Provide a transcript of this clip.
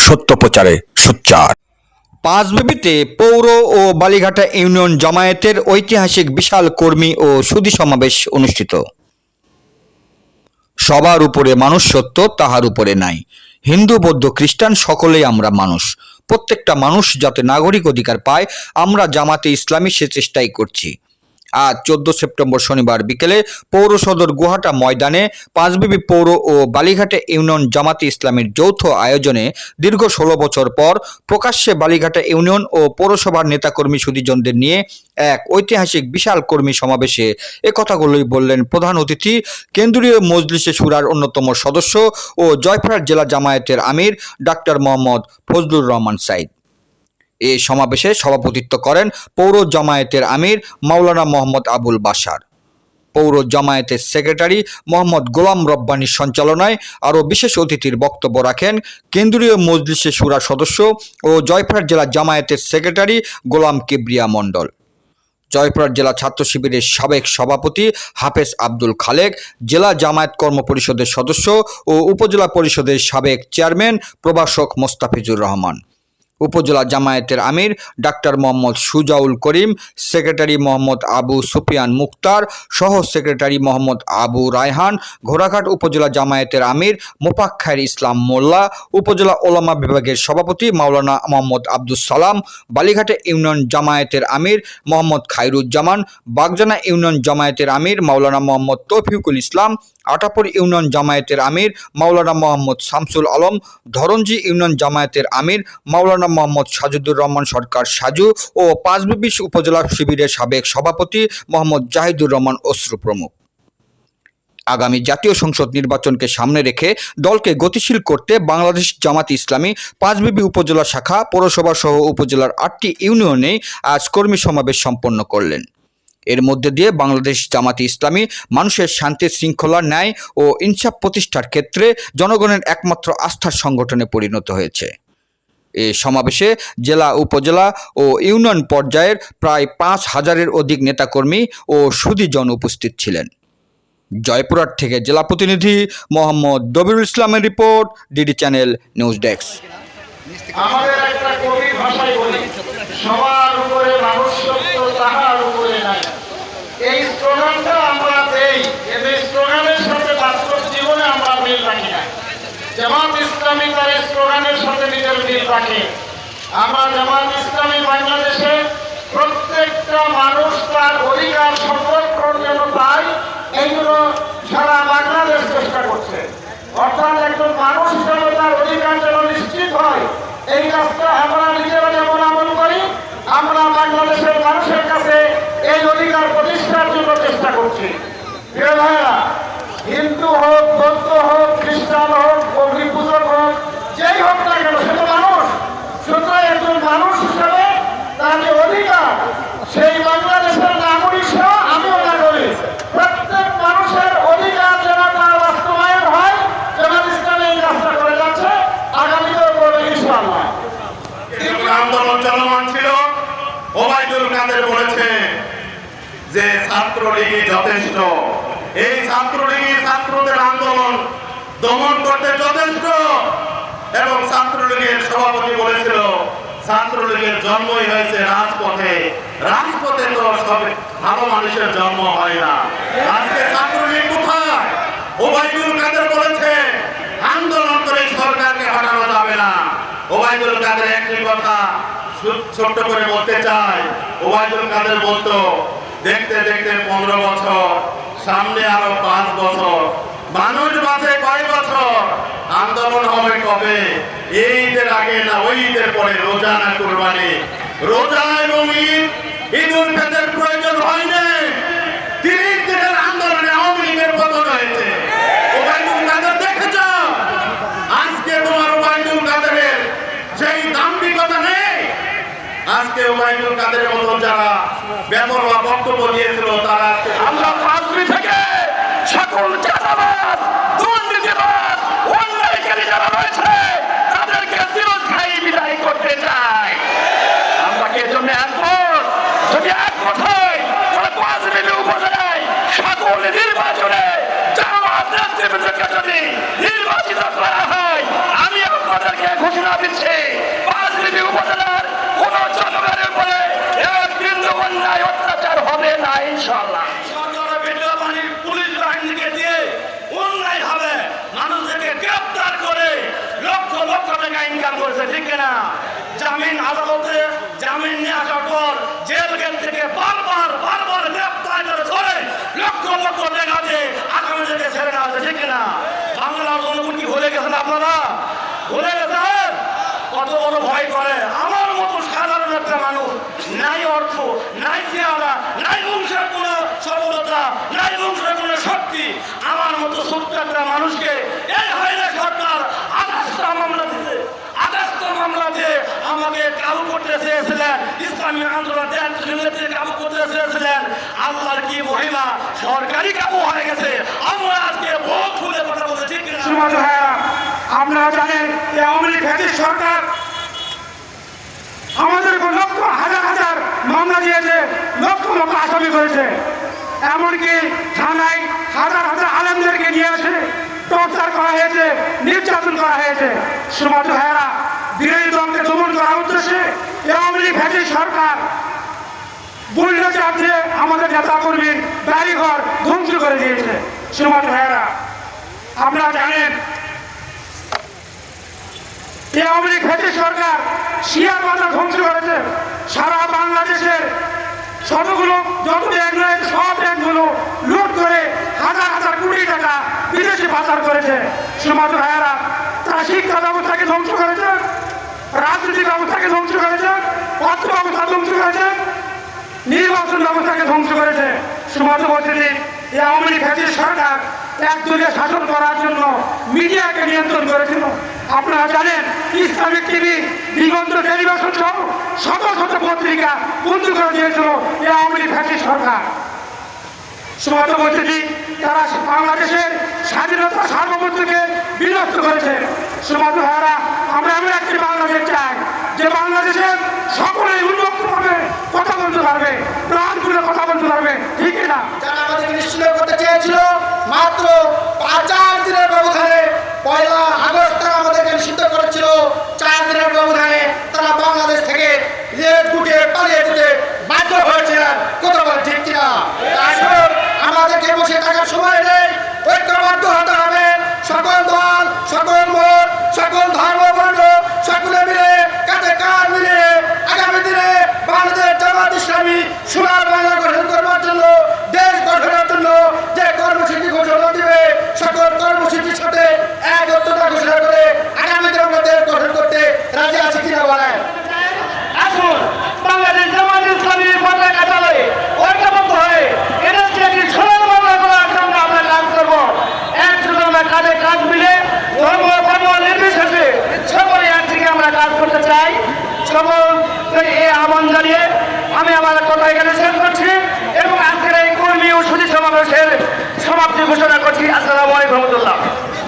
সত্য প্রচারে সোচ্চার। পাঁচবিবিতে পৌর ও বালিঘাটা ইউনিয়ন জামায়াতের ঐতিহাসিক বিশাল কর্মী ও সুধী সমাবেশ অনুষ্ঠিত। সবার উপরে মানুষ সত্য, তাহার উপরে নাই। হিন্দু, বৌদ্ধ, খ্রিস্টান সকলেই আমরা মানুষ। প্রত্যেকটা মানুষ যাতে নাগরিক অধিকার পায়, আমরা জামাতে ইসলামী সে চেষ্টাই করছি। আজ 14 সেপ্টেম্বর শনিবার বিকেলে পৌর সদর গুহাটা ময়দানে পাঁচবিবি পৌর ও বালিঘাটা ইউনিয়ন জামাতে ইসলামীর যৌথ আয়োজনে দীর্ঘ 16 বছর পর প্রকাশ্যে বালিঘাটা ইউনিয়ন ও পৌরসভার নেতাকর্মী সুধীজনদের নিয়ে এক ঐতিহাসিক বিশাল কর্মী সমাবেশে একথাগুলোই বললেন প্রধান অতিথি, কেন্দ্রীয় মজলিসে শুরার অন্যতম সদস্য ও জয়পুরহাট জেলা জামায়াতের আমির ডাক্তার মোহাম্মদ ফজলুর রহমান সাইদ। এ সমাবেশে সভাপতিত্ব করেন পৌর জামায়াতের আমির মাওলানা মোহাম্মদ আবুল বাশার। পৌর জামায়াতের সেক্রেটারি মোহাম্মদ গোলাম রব্বানীর সঞ্চালনায় আরও বিশেষ অতিথির বক্তব্য রাখেন কেন্দ্রীয় মজলিসে শুরা সদস্য ও জয়পুরহাট জেলা জামায়াতের সেক্রেটারি গোলাম কিবরিয়া মণ্ডল, জয়পুরহাট জেলা ছাত্র শিবিরের সাবেক সভাপতি হাফেজ আব্দুল খালেক, জেলা জামায়াত কর্ম পরিষদের সদস্য ও উপজেলা পরিষদের সাবেক চেয়ারম্যান প্রভাষক মোস্তাফিজুর রহমান, উপজেলা জামায়াতের আমির ডাক্তার মোহাম্মদ সুজাউল করিম, সেক্রেটারি মোহাম্মদ আবু সুফিয়ান মুক্তার, সহ সেক্রেটারি মোহাম্মদ আবু রায়হান, ঘোড়াঘাট উপজেলা জামায়াতের আমির মোফাক্খার ইসলাম মোল্লা, উপজেলা ওলামা বিভাগের সভাপতি মাওলানা মোহাম্মদ আব্দুস সালাম, বালিঘাটা ইউনিয়ন জামায়াতের আমির মোহাম্মদ খায়রুজ্জামান, বাগজানা ইউনিয়ন জামায়াতের আমির মাওলানা মোহাম্মদ তৌফিকুল ইসলাম, আটাপুর ইউনিয়ন জামায়াতের আমির মাওলানা মোহাম্মদ শামসুল আলম, ধরঞ্জি ইউনিয়ন জামায়াতের আমির মাওলানা মোহাম্মদ সাজুদুর রহমান সরকার সাজু ও পাঁচবিবি উপজেলা শিবিরের সাবেক সভাপতি মোহাম্মদ জাহিদুর রহমান অশ্রু প্রমুখ। আগামী জাতীয় সংসদ নির্বাচনকে সামনে রেখে দলকে গতিশীল করতে বাংলাদেশ জামাত ইসলামী পাঁচবিবি উপজেলা শাখা পৌরসভা সহ উপজেলার 8টি ইউনিয়নে আজ কর্মী সমাবেশ সম্পন্ন করলেন। এর মধ্যে দিয়ে বাংলাদেশ জামাতে ইসলামী মানুষের শান্তি শৃঙ্খলা, ন্যায় ও ইনসাফ প্রতিষ্ঠার ক্ষেত্রে জনগণের একমাত্র আস্থার সংগঠনে পরিণত হয়েছে। এ সমাবেশে জেলা, উপজেলা ও ইউনিয়ন পর্যায়ের প্রায় 5,000-এর অধিক নেতাকর্মী ও সুধীজন উপস্থিত ছিলেন। জয়পুরহাট থেকে জেলা প্রতিনিধি মোহাম্মদ দবিরুল ইসলামের report, DD channel news desk. আমাদের একটা কবির ভাষায় বলি, সবার উপরে মানুষ সত্য, তাহার উপরে নাই। এই স্লোগানটা আমরা দেই, কিন্তু এই স্লোগানের সাথে বাস্তব জীবনে আমরা মিল রাখি না। জামাত ইসলামী তার এই স্লোগানের সাথে নিজের মিল রাখে। আমরা জামাত ইসলামী বাংলাদেশে প্রত্যেকটা মানুষ তার অধিকার সংরক্ষণ যেন পায়, এইগুলো সারা বাংলাদেশ চেষ্টা করছে। অর্থাৎ একজন মানুষ হিসেবে তার অধিকার যেন নিশ্চিত হয়, এই কাজটা আমরা নিজেরা যেমন আমল করি, আমরা বাংলাদেশের মানুষের কাছে এই অধিকার প্রতিষ্ঠার জন্য চেষ্টা করছি। প্রিয় ভাইয়েরা, হিন্দু হোক, বৌদ্ধ হোক, খ্রিস্টান হোক, অগ্নি পূজক হোক, যেই হোক না কেন, সে তো মানুষ। সুতরাং একজন মানুষ হিসেবে তার যে অধিকার, সেই বাংলাদেশের নাগরিক সহ আমিও নাগরিক। প্রত্যেক মানুষের অধিকার যেন তার বাস্তবায়ন হয়, জামাত ইসলামী এই কাজটা করে যাচ্ছে, আগামীতেও করবে ইনশাআল্লাহ। আন্দোলন চলমান ছিল, ওবায়দুল কাদের বলেছে যে ছাত্রলীগই যথেষ্ট, এই ছাত্রলীগই ছাত্রদের আন্দোলন দমন করতে যথেষ্ট। এবং ছাত্রলীগের সভাপতি বলেছিল ছাত্রলীগের জন্মই হয়েছে রাজপথে, রাজপথে তো সব ভালো মানুষের জন্ম হয় না। আজকে ছাত্রলীগ কোথায়? ওবায়দুল কাদের বলেছে আন্দোলন করে সরকারকে হটানো যাবে না। ওবায়দুল কাদের একটি কথা ছোট্ট করে বলতে চাই। ওবায়দুল কাদের বলতো, দেখতে দেখতে 15 বছর, সামনে আরো 5 বছর, মানুষ বাঁচে কয় বছর, আন্দোলন হবে কবে? এই ঈদের আগে না ওই ঈদের পরে? রোজা না কুরবানি? রোজা এবং ঈদ উল ফিতরের প্রয়োজন হয়নি। 30 দিনের আন্দোলনে আওয়ামী লীগের পতন হয়েছে। ওবায়দুল কাদের দেখেছ? আজকে তোমার ওবায়দুল কাদেরের সেই দাম্ভিকতা নেই। আজকে ওবায়দুল কাদেরের মতো যারা বেপরোয়া বক্তব্য দিয়েছিল, তারা আমরা পাঁচবি থেকে সকল চাঁদাবাজ, দুর্নীতিবাজ, অন্যায়কারী যারা রয়েছে তাদেরকে চিরস্থায়ী বিদায় করতে চাই। আমরা কি এর জন্য একমত? যদি একমত হই, তাহলে পাঁচবিবি উপজেলায় সকল নির্বাচনে জামাত নেতৃবৃন্দকে যদি নির্বাচিত করা হয়, আমি আপনাদেরকে ঘোষণা দিচ্ছি পাঁচবিবি উপজেলার কোন জনগণের উপরে এক বিন্দু অন্যায় অত্যাচার হবে না ইনশাআল্লাহ। সরকার বিদ্যমানী পুলিশ বাহিনীকে দিয়ে অন্যায় হবে, মানুষদেরকে গ্রেপ্তার করে লক্ষ লক্ষ টাকা ইনকাম করেছে, ঠিক না? জামিন আদালতে জামিন নিয়ে আসার পর জেল গেট থেকে বারবার গ্রেপ্তার করে ধরে লক্ষ লক্ষ টাকা দিয়ে আসামিদেরকে ছেড়ে নেওয়া হচ্ছে, ঠিক না? বাংলার জনগণ কি ভুলে গেছেন আপনারা? ভুলে গেছেন? কত বড় ভয় করে। আমার মতো সাধারণ একটা মানুষ, নাই অর্থ, নাই চেহারা, নাই বংশের কোনো সফলতা, নাই বংশের কোনো শক্তি, আমার মতো ছোট্ট একটা মানুষকে এই হাইরে সরকার 28টা মামলা দিতে, 28টা মামলা দিয়ে আমাকে কাবু করতে চেয়েছিলেন, ইসলামী আন্দোলন কাবু করতে চেয়েছিলেন। আল্লাহর কি মহিমা, সরকারি কাবু হয়ে গেছে। আমরা আজকে ভোট খুলে কথা বলতে, ঠিক না? আপনারা জানেন এই আওয়ামী লীগ ফ্যাসিস্ট সরকার আমাদের লক্ষ হাজার হাজার মামলা দিয়েছে, লক্ষ লক্ষ আসামি করেছে। এমনকি থানায় হাজার হাজার আলেমদেরকে নিয়ে আসে টর্চার করা হয়েছে, নির্যাতন করা হয়েছে। সমাজ ভাইয়েরা, বিরোধী দলকে দমন করার উদ্দেশ্যে এই আওয়ামী লীগ ফ্যাসিস্ট সরকার বুল্ডোজার চাপছে আমাদের নেতা কর্মীর বাড়িঘর ধ্বংস করে দিয়েছে। সমাজ ভাইয়েরা, আপনারা জানেন এই আওয়ামী লীগ ফ্যাসিস্ট সরকার শিয়ার বাজার ধ্বংস করেছে। সারা বাংলাদেশের যত ব্যাংক রয়েছে সব ব্যাংকগুলো লুট করে হাজার হাজার কোটি টাকা বিদেশে পাচার করেছে। সমাজ ভাইয়েরা, তারা শিক্ষা ব্যবস্থাকে ধ্বংস করেছে, রাজনৈতিক ব্যবস্থাকে ধ্বংস করেছে, অর্থ ব্যবস্থা ধ্বংস করেছে, নির্বাচন ব্যবস্থাকে ধ্বংস করেছে। সমাজ উপস্থিতি এই আওয়ামী লীগ ফ্যাসিস্ট সরকার একযোগে শাসন করার জন্য মিডিয়াকে নিয়ন্ত্রণ করেছিল। আপনারা জানেন ইসলামিক টিভি, দিগন্ত টেলিভিশন সহ শত শত পত্রিকা বন্ধ করে দিয়েছিল এই আওয়ামী লীগ ফ্যাসিস্ট সরকার। সমাজ উপস্থিতি তারা বাংলাদেশের স্বাধীনতা সার্বভৌমত্বকে বিনষ্ট করেছে। সমাজ ভাইয়েরা, আমরা এমন একটি বাংলাদেশ চাই যে বাংলাদেশের সকলেই উন্মুক্তভাবে কথা বলতে পারবে, প্রাণ খুলে কথা বলতে পারবে, ঠিক না? যারা আমাদেরকে নিশ্চিত করতে চেয়েছিল মাত্র 4 দিনের ব্যবধানে, 1 আগস্ট তারা আমাদেরকে নিষিদ্ধ করেছিল। 4 দিনের ব্যবধানে তারা বাংলাদেশ থেকে লেট গুটিয়ে পালিয়ে যেতে বাধ্য হয়েছিলেন। কথা বলে ঠিক কিনা? এখন আমাদেরকে বসে থাকার সময় নেই, ঐক্যবদ্ধ হতে হবে। সকল দল, সকল মত, সকল ধর্ম বর্ণ সকলে মিলে কাঁধে কাঁধ মিলিয়ে আগামী দিনে বাংলাদেশ জামাত ইসলামী সোনার বাংলা গঠন করবার জন্য, দেশ গঠনের জন্য যে কর্মসূচি ঘোষণা দিবে, সকল কর্মসূচির সাথে একত্রতা ঘোষণা করে আগামী দিনে আমরা দেশ গঠন করতে রাজি আছি কিনা বলেন? আসুন বাংলাদেশ জামাত ইসলামী পতাকা তলে ঐক্যবদ্ধ হয়ে এদেরকে একটি সোনার বাংলা করার জন্য আমরা কাজ করবো। একসাথে আমরা কাঁধে কাঁধ মিলে ধর্ম বর্ণ নির্বিশেষে সকলে একদিকে আমরা কাজ করতে চাই। সকলকে এই আহ্বান জানিয়ে আমি আমার কথা এখানে শেষ করছি এবং আজকের এই কর্মী ও সুধী সমাবেশের সমাপ্তি ঘোষণা করছি। আসসালামু আলাইকুম রহমতুল্লাহ।